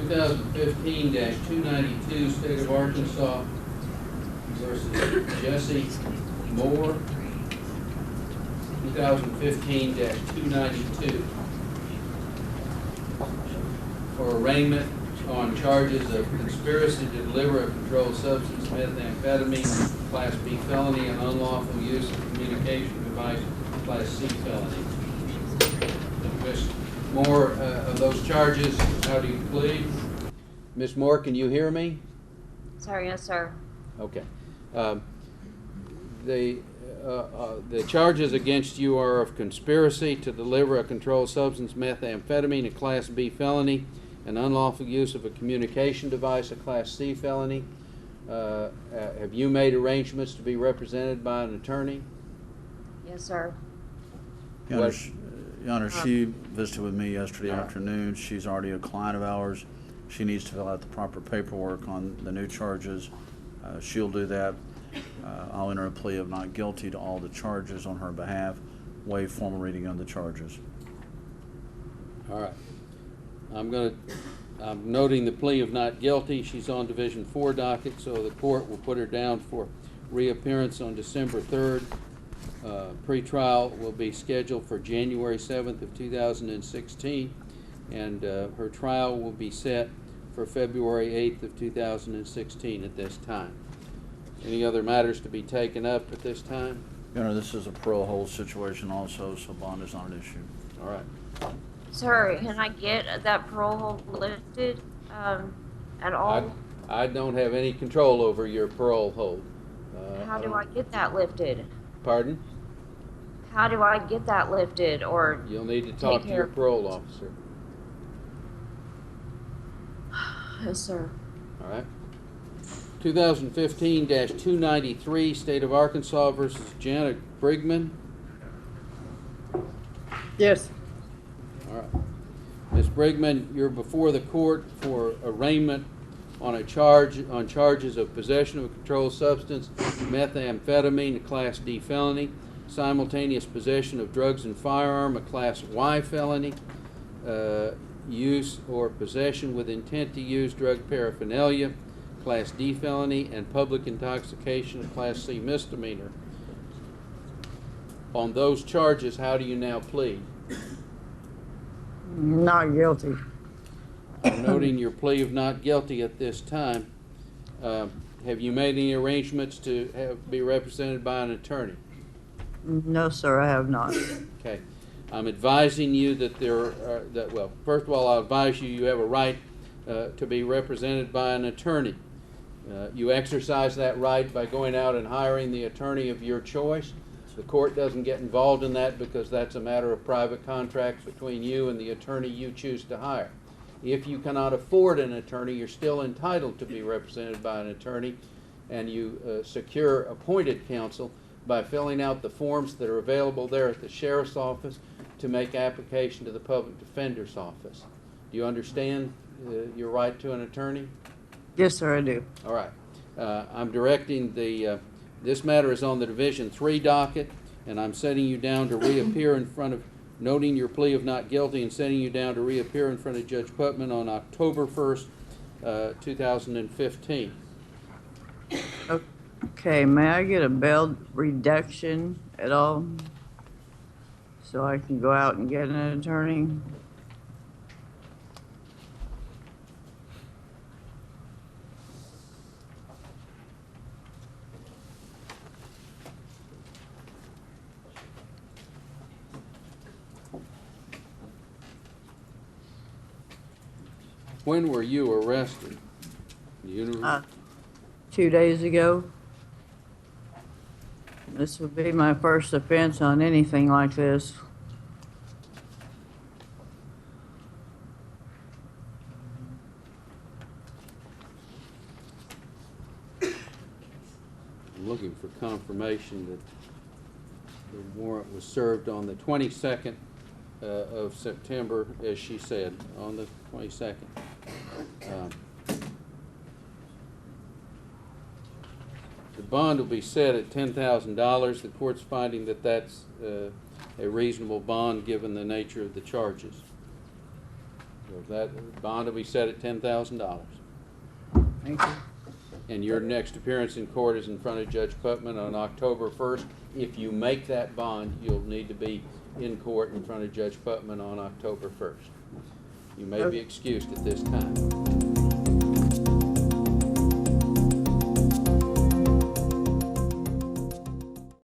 (2015-292) State of Arkansas versus Jesse Moore. 2015-292 for arraignment on charges of conspiracy to deliver a controlled substance, methamphetamine, Class B felony, and unlawful use of communication device, Class C felony. Ms. Moore, of those charges, how do you plead? Ms. Moore, can you hear me? Sorry, yes, sir. Okay. The charges against you are of conspiracy to deliver a controlled substance, methamphetamine, a Class B felony, and unlawful use of a communication device, a Class C felony. Have you made arrangements to be represented by an attorney? Yes, sir. Your Honor, she visited with me yesterday afternoon. She's already a client of ours. She needs to fill out the proper paperwork on the new charges. She'll do that. I'll enter a plea of not guilty to all the charges on her behalf, waive formal reading of the charges. All right. I'm noting the plea of not guilty. She's on Division 4 docket, so the court will put her down for reappearance on December 3rd. Pre-trial will be scheduled for January 7th of 2016, and her trial will be set for February 8th of 2016 at this time. Any other matters to be taken up at this time? Your Honor, this is a parole hold situation also, so bond is not an issue. All right. Sir, can I get that parole hold lifted at all? I don't have any control over your parole hold. How do I get that lifted? Pardon? How do I get that lifted, or You'll need to talk to your parole officer. Yes, sir. All right. 2015-293 State of Arkansas versus Janet Brigman. Yes. All right. Ms. Brigman, you're before the court for arraignment on charges of possession of a controlled substance, methamphetamine, a Class D felony, simultaneous possession of drugs and firearm, a Class Y felony, use or possession with intent to use drug paraphernalia, Class D felony, and public intoxication, a Class C misdemeanor. On those charges, how do you now plead? Not guilty. I'm noting your plea of not guilty at this time. Have you made any arrangements to be represented by an attorney? No, sir, I have not. Okay. I'm advising you that well, first of all, I'll advise you have a right to be represented by an attorney. You exercise that right by going out and hiring the attorney of your choice. The court doesn't get involved in that because that's a matter of private contracts between you and the attorney you choose to hire. If you cannot afford an attorney, you're still entitled to be represented by an attorney, and you secure appointed counsel by filling out the forms that are available there at the sheriff's office to make application to the public defender's office. Do you understand your right to an attorney? Yes, sir, I do. All right. I'm directing this matter is on the Division 3 docket, and I'm setting you down to reappear in front of, noting your plea of not guilty, and setting you down to reappear in front of Judge Putman on October 1st, 2015. Okay, may I get a bail reduction at all so I can go out and get an attorney? When were you arrested? 2 days ago. This would be my first offense on anything like this. I'm looking for confirmation that the warrant was served on the 22nd of September, as she said, on the 22nd. bond will be set at $10,000. The court's finding that that's a reasonable bond given the nature of the charges. So that bond will be set at $10,000. Thank you. And your next appearance in court is in front of Judge Putman on October 1st. If you make that bond, you'll need to be in court in front of Judge Putman on October 1st. You may be excused at this time.